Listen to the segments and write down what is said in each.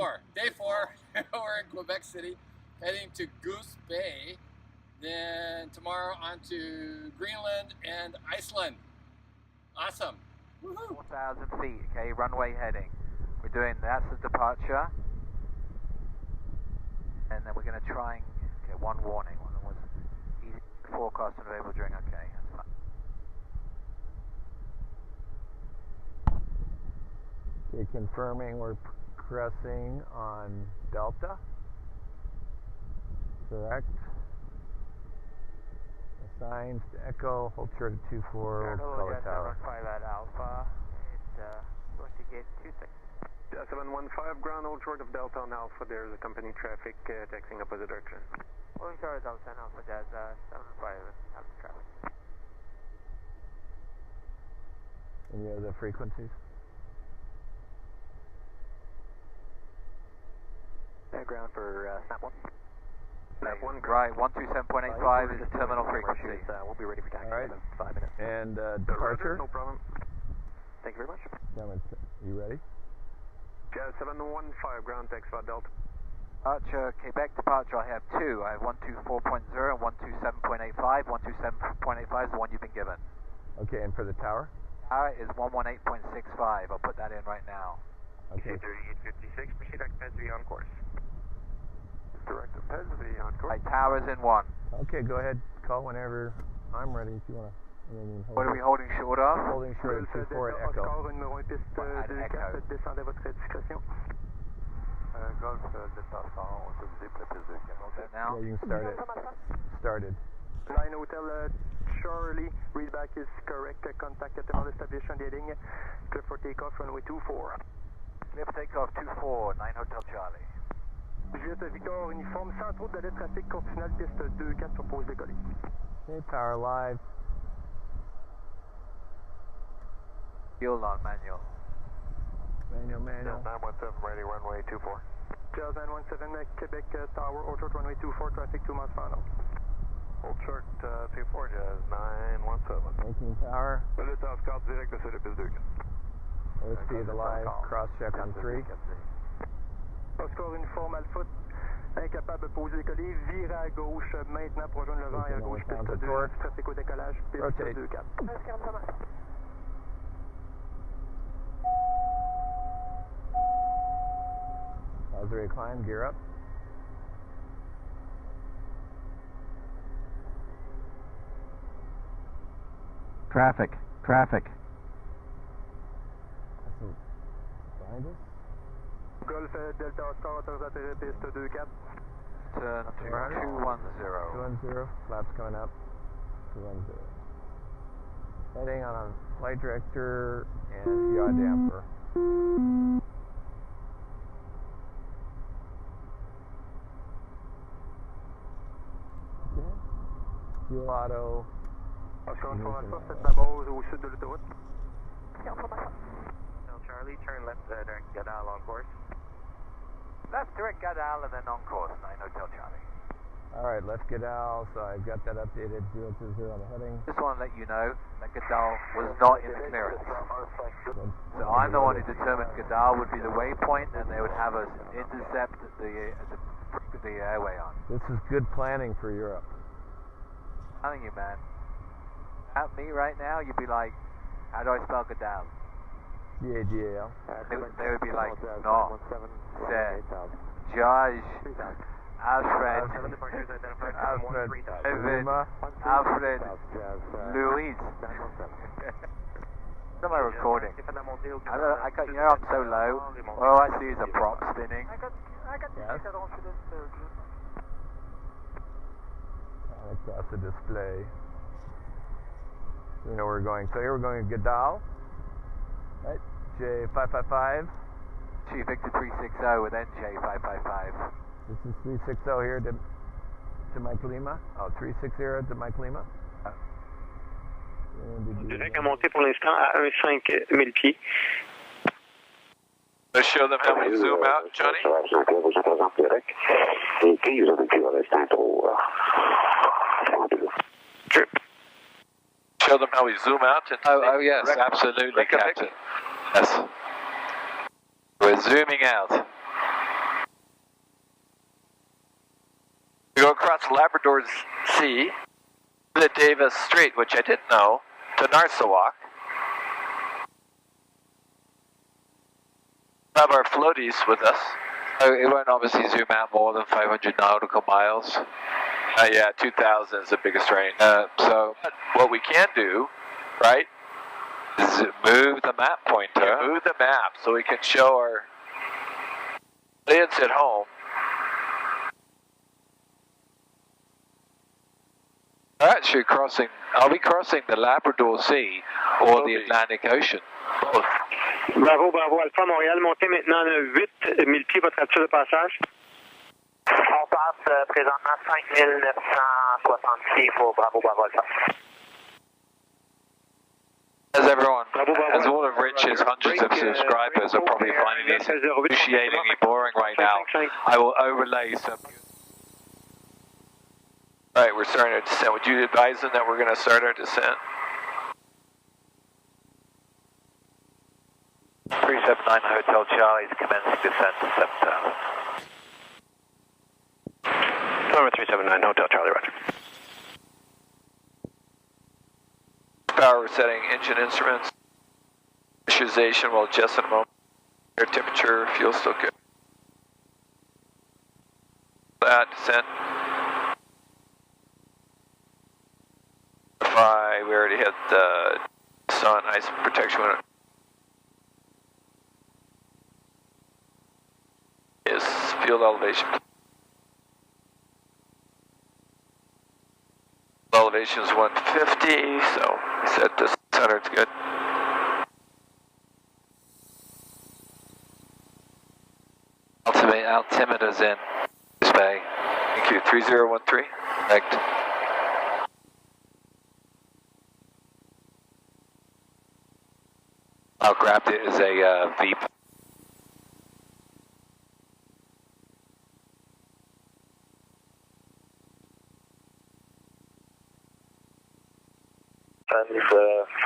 Day four. We're in Quebec City, heading to Goose Bay. Then tomorrow on to Greenland and Iceland. Awesome. Woohoo! 4,000 feet, okay, runway heading. We're doing, that's the departure. And then we're going to try and get one warning. One was easy forecast and available during, okay, that's fine. Okay, confirming we're pressing on Delta. Correct. Assigned to Echo, hold short at 24, color tower. 5 at Alpha, it's going to get 26. 715, ground hold short of Delta on Alpha, there's a company traffic taxiing opposite direction. Holding short of Delta on Alpha, Jazz 715, Alpha traffic. Any other frequencies? Ground for Snap 1. Snap 1, right, 127.85 is the terminal frequency. We'll be ready for taxi in 5 minutes. And departure? No problem. Thank you very much. You ready? Jazz 715, ground taxi for Delta. Departure, Quebec departure, I have two. I have 124.0 and 127.85. 127.85 is the one you've been given. Okay, and for the tower? Tower is 118.65. I'll put that in right now. Okay. 3856, proceed occupancy on course. Direct occupancy on course. Right, tower's in one. Okay, go ahead. Call whenever I'm ready if you want to. What are we holding short of? Holding short of 24 at Echo. Numéro 1 piste 24, descendez à votre discrétion. Golf Delta 100, autorisé pour la piste 24. Now? Yeah, you can start it. Started. Line Hotel Charlie, readback is correct. Contact attendant established on the ligne. Clear for takeoff, runway 24. Clear for takeoff 24, 9 Hotel Charlie. Juliette Victor, uniforme, sans trop de trafic, course finale, piste 24 sur pause décollée. Okay, power live. Fuel on manual. Manual. 917, ready, runway 24. Jazz 917, Quebec Tower, hold short, runway 24, traffic 2 miles final. Hold short, 24, Jazz 917. Making power. Le task carte direct sur le piste 2. OSP the live, cross check on 3. Oscar uniforme Alpha, incapable de poser décoller, vire à gauche maintenant pour rejoindre le vent et à gauche, piste 2, trafic au décollage, piste 2-4. Osprey climb, gear up. Traffic. Behind us. Golf Delta Oscar, autorisateur piste 2-4. Turn to 210. 210, flaps coming up. 210. Heading on a flight director and yaw damper. Okay. Fuel auto. Oscar information, faites la base au sud de l'autoroute. Charlie, turn left direct Gadal on course. Left direct Gadal and then on course, 9 Hotel Charlie. Alright, left Gadal, so I've got that updated 020 on the heading. Just want to let you know that Gadal was not in the clearance. So I'm the one who determined Gadal would be the waypoint and they would have us intercept the airway on. This is good planning for Europe. I'm telling you, man. At me right now, you'd be like, how do I spell Gadal? G-A-G-A-L. They would be like, no, Sir, George, Alfred, Evan, Alfred, Louise. What am I recording? I got, you know, I'm so low. All I see is a prop spinning. Yes. And across the display. You know where we're going. So here we're going to Gadal. Right, J555. Chief Victor 360 with NJ555. This is 360 here to Mike Lima. Oh, 360 to Mike Lima. Direct à monter pour l'instant à 1,5 pieds. Let's show them how we zoom out, Johnny. Sure. Show them how we zoom out. And oh yes, absolutely, Captain. Yes. We're zooming out. go across Labrador Sea, the Davis Strait, which I didn't know, to Narsawak. Have our floaties with us. It won't obviously zoom out more than 500 nautical miles. Yeah, 2,000 is the biggest range. So what we can do, right, is move the map pointer. Yeah, move the map so we can show our audience at home. Actually crossing, are we crossing the Labrador Sea or the Atlantic Ocean? Both. Bravo, bravo, Alpha Montréal, montez maintenant à 8000 pieds votre altitude de passage. On passe présentement 5966 pour Bravo, bravo, Alpha. As everyone, as all of Rich's hundreds of subscribers are probably finding this excruciatingly boring right now, I will overlay some. Alright, we're starting our descent. Would you advise them that we're going to start our descent? 379 Hotel Charlie is commencing descent to 7,000. Number 379 Hotel Charlie, roger. Power setting, engine instruments. Pressurization will adjust in a moment. Air temperature, fuel still good. That, descent. We already had sun, ice protection. Is field elevation. Elevation is 150, so we set the center, it's good. Altimeter's in Goose Bay. Thank you, 3013. Correct. I'll grab it as a V.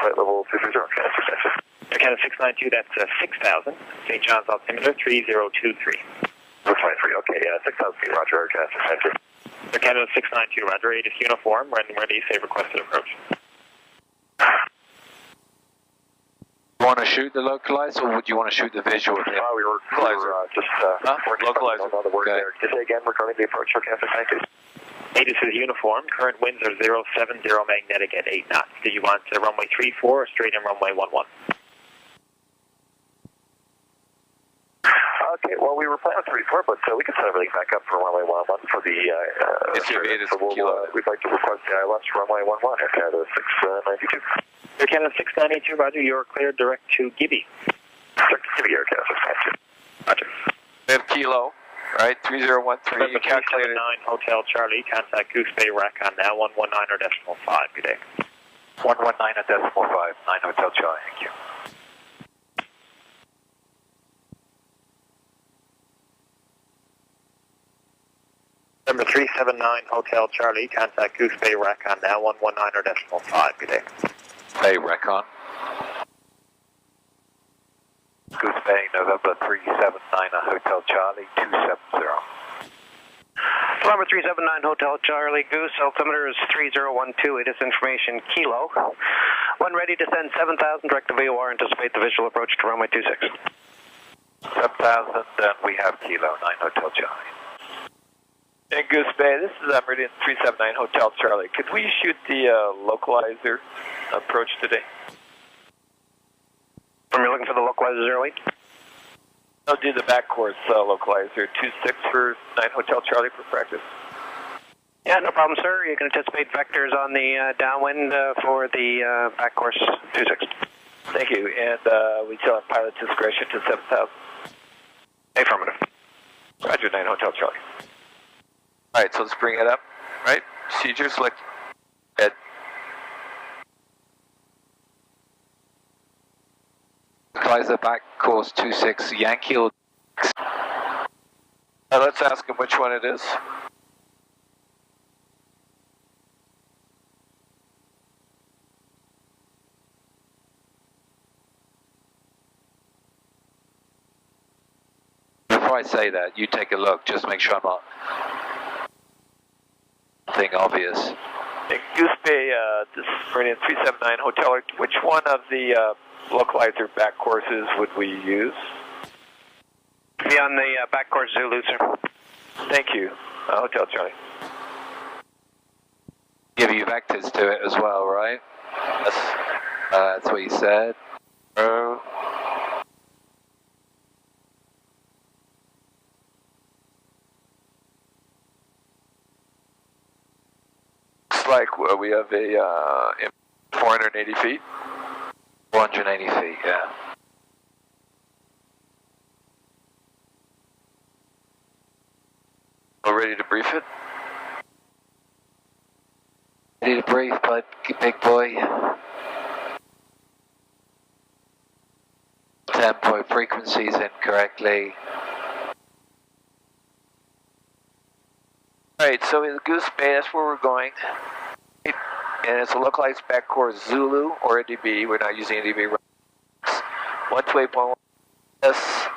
Flight level 230, Air Canada 692, that's 6,000. St. John's altimeter 3023. 693, okay, 6,000 feet, roger, Air Canada 692. Air Canada 692, roger, ATIS uniform, ready, say requested approach. Want to shoot the localizer, or would you want to shoot the visual with him? We were just localizer. On the word okay. there. Just say again, recording the approach, Air Canada 692. ATIS is uniform, current winds are 070 magnetic at 8 knots. Did you want runway 34 or straight in runway 11? Okay, well, we were planning on 34, but we can set everything back up for runway 11 for the. We'd like to request the ILS runway 11, Air Canada 692. Air Canada 692, roger, you're cleared direct to Gibby. Direct to Gibby, Air Canada 692. Roger. We have kilo, right? 3013. You calculated. 9 Hotel Charlie, contact Goose Bay Recon now, 119.5, good day. 119.5, 9 Hotel Charlie, thank you. Number 379 Hotel Charlie, contact Goose Bay Recon now, 119.5, good day. Bay Recon. Goose Bay, November 379 Hotel Charlie, 270. Number 379 Hotel Charlie, Goose, altimeter is 3012, it is information kilo. When ready to send 7,000, direct to VOR, anticipate the visual approach to runway 26. 7,000, and we have kilo, 9 Hotel Charlie. In Goose Bay, this is Meridian 379 Hotel Charlie. Could we shoot the localizer approach today? You're looking for the localizer 08? I'll do the back course localizer, 26 for 9 Hotel Charlie for practice. Yeah, no problem, sir. You can anticipate vectors on the downwind for the back course 26. Thank you, and we tell our pilot discretion to 7,000. Affirmative. Roger, 9 Hotel Charlie. All right, so let's bring it up, right? Procedure, select head. Localizer back course 26, Yankee. Let's ask him which one it is. Before I say that, you take a look, just make sure I'm not. Thing obvious. Goose Bay, this is Meridian 379 Hotel. Which one of the localizer back courses would we use? Be on the back course Zulu, sir. Thank you. Hotel Charlie. Give you vectors to it as well, right? That's what you said. Oh. Looks like we have a 480 feet. 480 feet, yeah. We're ready to brief it? Ready to brief, bud, big boy. Tempo frequencies incorrectly. Alright, so in Goose Bay, that's where we're going. And it's a localized back course Zulu or a DB. We're not using a DB. 128.1 S.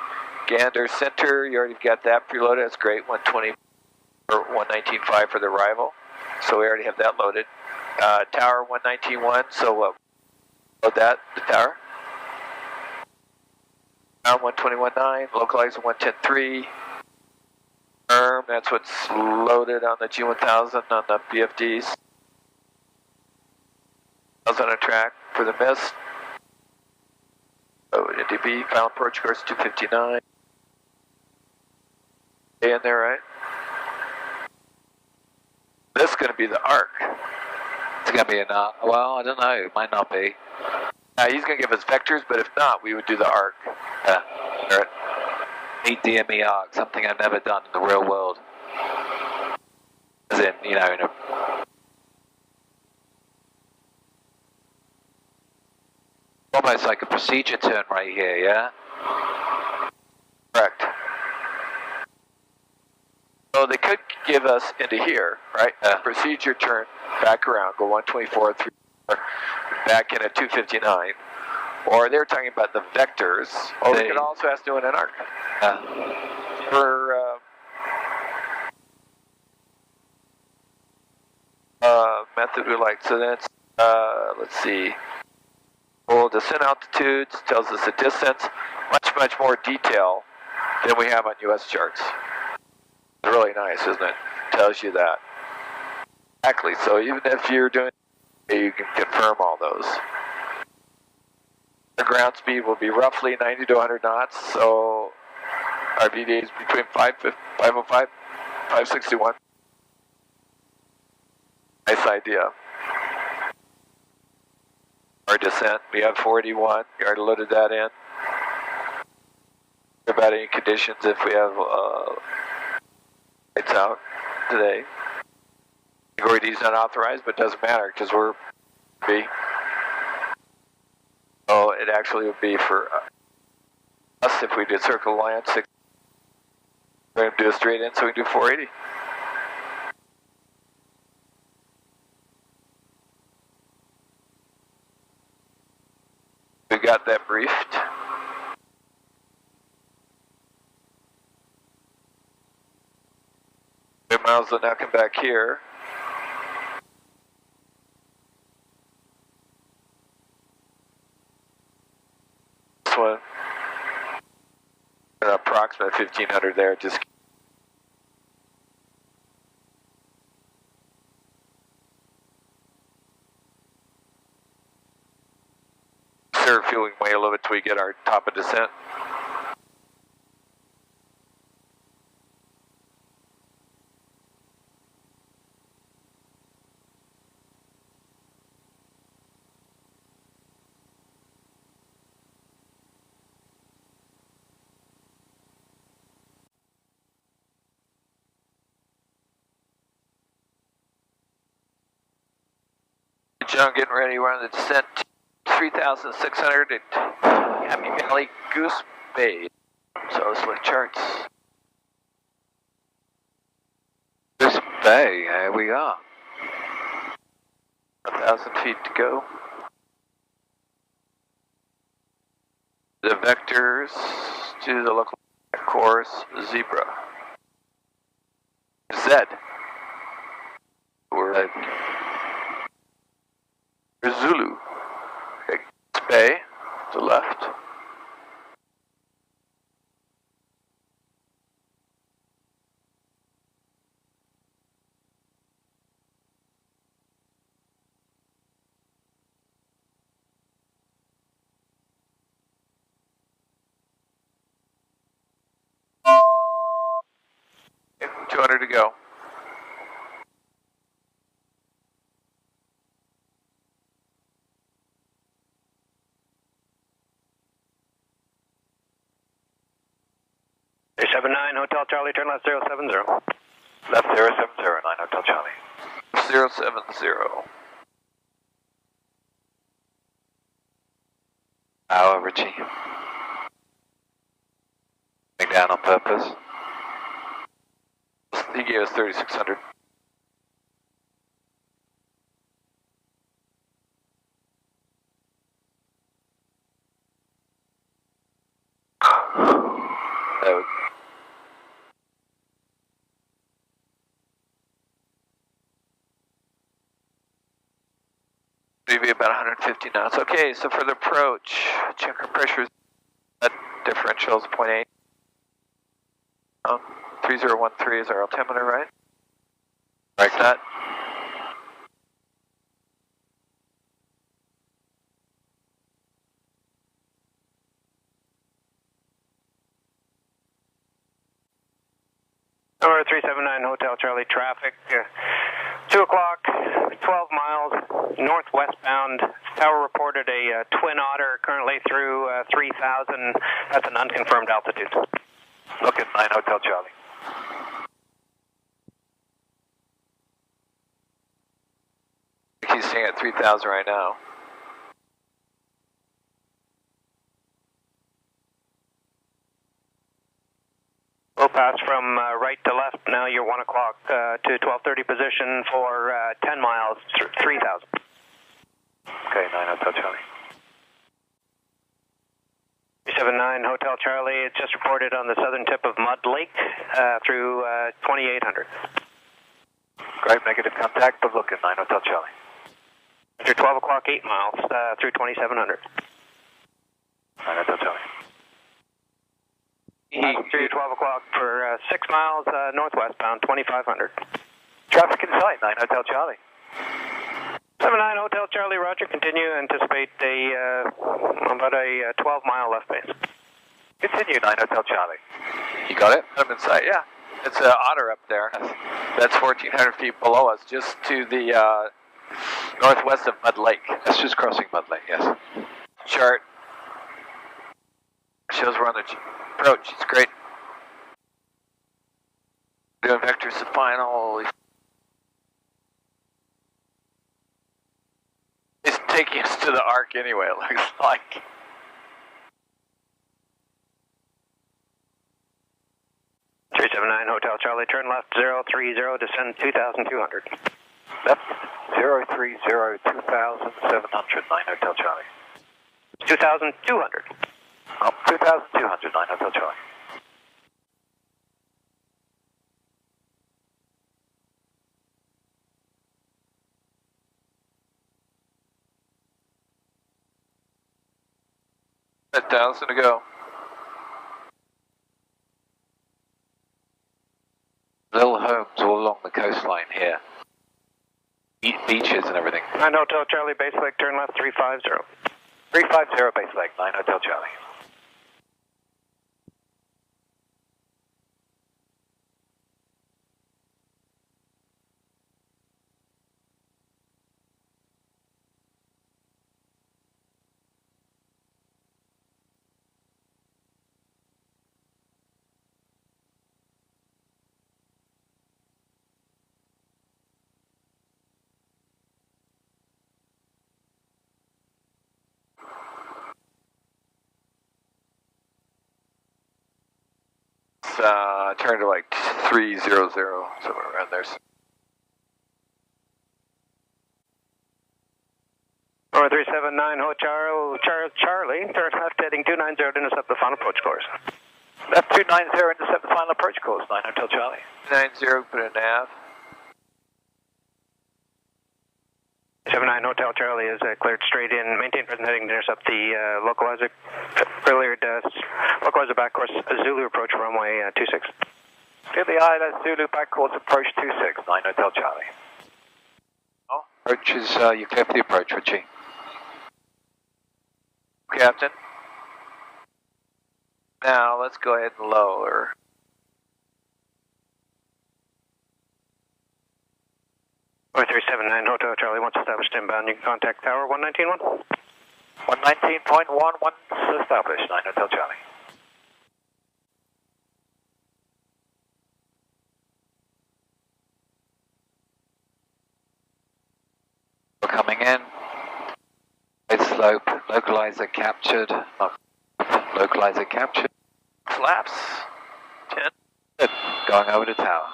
Gander Center, you already got that preloaded. That's great. 120 or 119.5 for the arrival. So we already have that loaded. Tower 119.1, so load that, the tower. Tower 121.9, localizer 110.3. That's what's loaded on the G1000 on the BFDs. I was on a track for the mist. Oh, NDB, final approach course 259. Stay in there, right? This is going to be the arc. It's going to be well, I don't know, it might not be. He's going to give us vectors, but if not, we would do the arc. Yeah. Meet DME arc, something I've never done in the real world. As in, you know, in a... Almost like a procedure turn right here, yeah? Correct. So they could give us into here, right? Procedure turn, back around, go 124, 3, back in at 259. Or they're talking about the vectors. Or we could also ask doing an arc. For method we like. So that's, let's see. Well, descent altitudes tells us the distance. Much more detail than we have on US charts. It's really nice, isn't it? Tells you that. Exactly. So even if you're doing, you can confirm all those. The ground speed will be roughly 90 to 100 knots. So our VDA is between 505, 561. Nice idea. Our descent, we have 481. We already loaded that in. About any conditions if we have lights out today. Category D is not authorized, but it doesn't matter because we're B. So it actually would be for us if we did circle line 6. We're going to do a straight in so we can do 480. We got that briefed. Miles will now come back here. This one, an approximate 1500 there. Just consider fueling way a little bit till we get our top of descent. John, getting ready. We're on the descent 3,600 at Happy Valley, Goose Bay. So let's look at charts. Goose Bay, here we are. 1,000 feet to go. The vectors to the local course, zebra. Z. Zulu. Okay, Goose Bay to the left. Okay, 200 to go. Hotel Charlie, turn left 070. Left 070, 9 Hotel Charlie. 070. Richie. Coming down on purpose. He gave us 3600. That would Maybe about 150 knots. Okay, so for the approach, check our pressures. That differential is 0.8. 3013 is our altimeter, right? Like that. Number 379 Hotel Charlie, traffic, 2 o'clock, 12 miles, northwestbound. Tower reported a Twin Otter currently through 3,000. That's an unconfirmed altitude. look at 9 Hotel Charlie. He's staying at 3,000 right now. We'll pass from right to left now. You're 1 o'clock to 1230 position for 10 miles, 3,000. Okay, 9 Hotel Charlie. 379 Hotel Charlie, it's just reported on the southern tip of Mud Lake through 2800. Great, negative contact, but look at 9 Hotel Charlie. After 12 o'clock, 8 miles through 2700. 9 Hotel Charlie. Through 12 o'clock for 6 miles northwestbound, 2500. Traffic in sight, 9 Hotel Charlie. 79 Hotel Charlie, roger. Continue. Anticipate about a 12-mile left base. Continue, 9 Hotel Charlie. You got it? I'm in sight, yeah. It's an otter up there. That's 1,400 feet below us, just to the northwest of Mud Lake. That's just crossing Mud Lake, yes. Chart shows we're on the approach. It's great. Doing vectors to final. It's taking us to the arc anyway, it looks like. Hotel Charlie, turn left 030, descend 2,200. Left 030, 2,700, 9 Hotel Charlie. 2,200. Oh, 2,200, 9 Hotel Charlie. At 1,000 to go. Little homes all along the coastline here. Beaches and everything. 9 Hotel Charlie, base leg, turn left 350. 350 base leg, 9 Hotel Charlie. Turn to like 300, somewhere around there. Number 379 Hotel Charlie, turn left heading 290 to intercept the final approach course. Left 290, intercept the final approach course, 9 Hotel Charlie. 90, put a nav. 79 Hotel Charlie is cleared straight in. Maintain present heading to intercept the localizer. Cleared localizer back course Zulu approach runway 26. To the island, Zulu back course approach 26, 9 Hotel Charlie. Oh, approach is, you clear for the approach, Richie. Captain. Now let's go ahead and lower. Or 379 Hotel Charlie, once established inbound, you can contact tower 119.1. 119.1, once established, 9 Hotel Charlie. We're coming in. Mid slope, localizer captured. Localizer captured. Flaps. 10. Good. Going over to tower.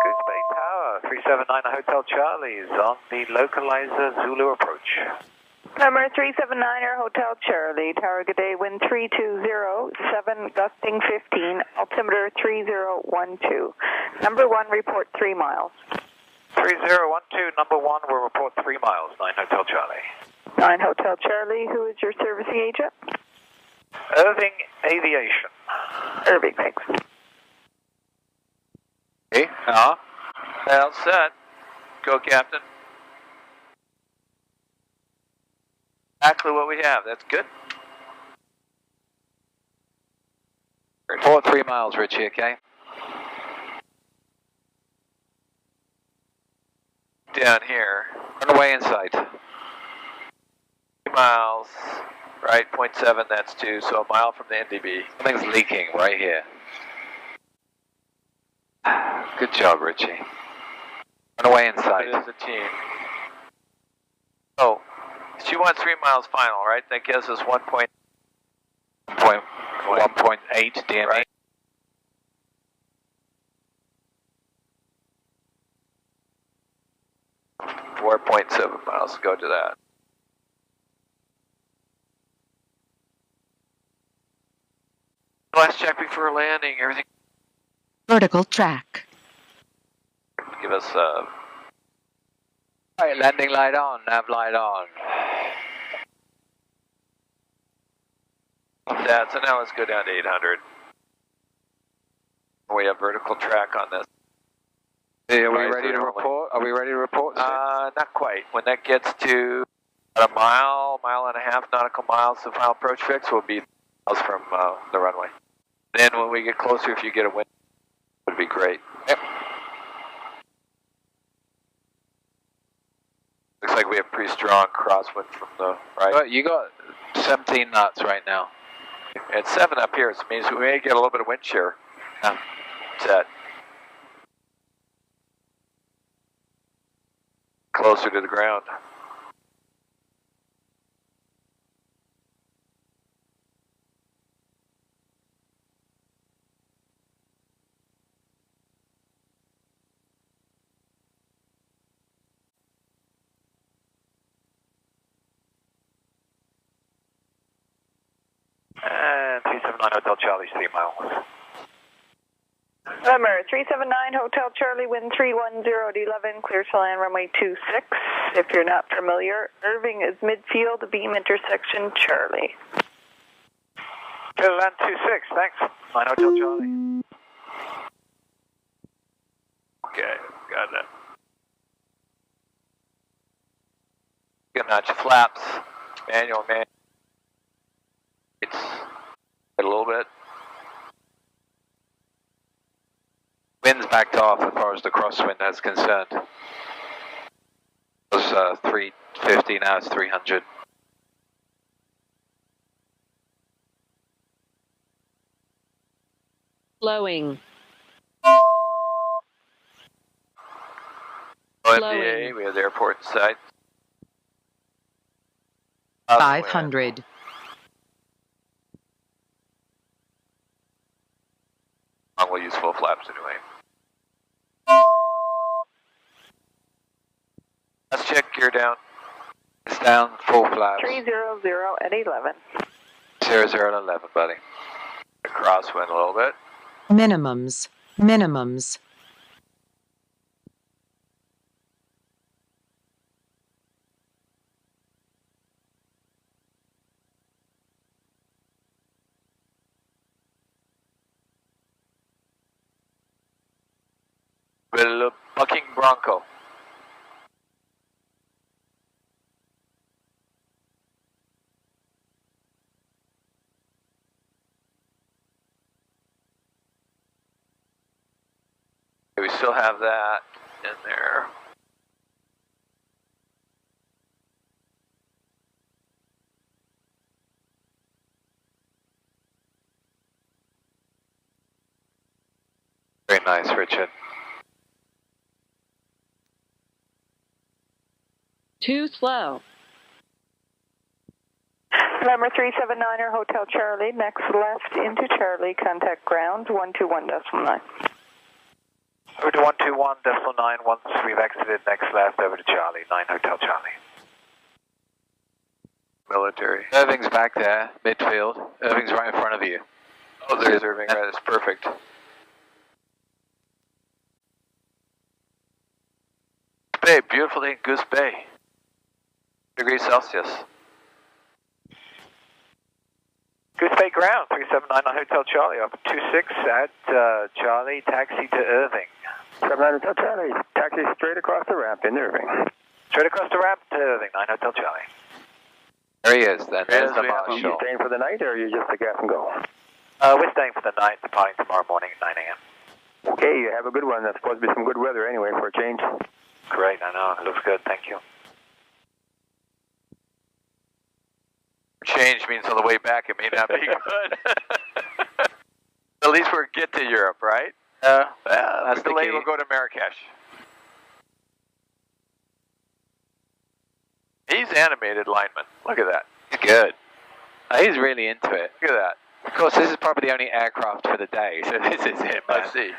Goose Bay Tower, 379 Hotel Charlie is on the localizer Zulu approach. Number 379er Hotel Charlie, Tower, good day, wind 320, 7 gusting 15, altimeter 3012. Number 1, report 3 miles. 3012, number 1 will report 3 miles, 9 Hotel Charlie. 9 Hotel Charlie, who is your servicing agent? Irving Aviation. Irving, thanks. Okay. Well set. Go, Captain. Exactly what we have. That's good. Report 3 miles, Richie, okay? Down here. Run away in sight. 3 miles. Right, 0.7, that's 2, so a mile from the NDB. Something's leaking right here. Good job, Richie. Run away in sight. It is a team. Oh, she wants 3 miles final, right? That gives us 1.8 DME. Right. .7 miles, go to that. Last check before landing, everything. Vertical track. Give us Alright, landing light on, nav light on. that, so now let's go down to 800. We have vertical track on this. Hey, are we ready to report? Are we ready to report? Not quite. When that gets to about a mile and a half nautical miles, the final approach fix will be miles from the runway. Then when we get closer, if you get a wind, it would be great. Yep. Looks like we have pretty strong crosswind from the right. You got 17 knots right now. It's 7 up here, so it means we may get a little bit of wind shear. Yeah. Set. Closer to the ground. And 379 Hotel Charlie, 3 miles. Number 379 Hotel Charlie, wind 310 at 11, clear to land runway 26. If you're not familiar, Irving is midfield, beam intersection Charlie. Clear to land 26, thanks. 9 Hotel Charlie. Okay, got it. Gonna notch flaps, manual. It's a little bit. Wind's backed off as far as the crosswind is concerned. It was 350, now it's 300. Flowing. OMDA, we have the airport in sight. 500. We'll use full flaps anyway. Let's check gear down. It's down, full flaps. 300 at 11. 00 at 11, buddy. Crosswind a little bit. Minimums. Minimums. Well, bucking bronco. We still have that in there. Very nice, Richard. Too slow. Number 379er Hotel Charlie, next left into Charlie, contact ground 121.9. Over to 121.9, once we've exited, next left over to Charlie, 9 Hotel Charlie. Military. Irving's back there, midfield. Irving's right in front of you. Oh, there's Irving, right, that's perfect. Bay, beautiful day in Goose Bay. Degrees Celsius. Goose Bay ground, 379 on Hotel Charlie, up 26 at Charlie, taxi to Irving. 79 Hotel Charlie, taxi straight across the ramp in Irving. Straight across the ramp to Irving, 9 Hotel Charlie. There he is then. There's the Are you marshal. staying for the night or are you just a gas and go? We're staying for the night, departing tomorrow morning at 9 a.m. Okay, you have a good one. That's supposed to be some good weather anyway for a change. Great, I know, it looks good, thank you. Change means on the way back it may not be good. At least we'll get to Europe, right? That's the delay, key. we'll go to Marrakesh. He's animated lineman. Look at that. He's good. He's really into it. Look at that. Of course, this is probably the only aircraft for the day, so this is him. Let's see.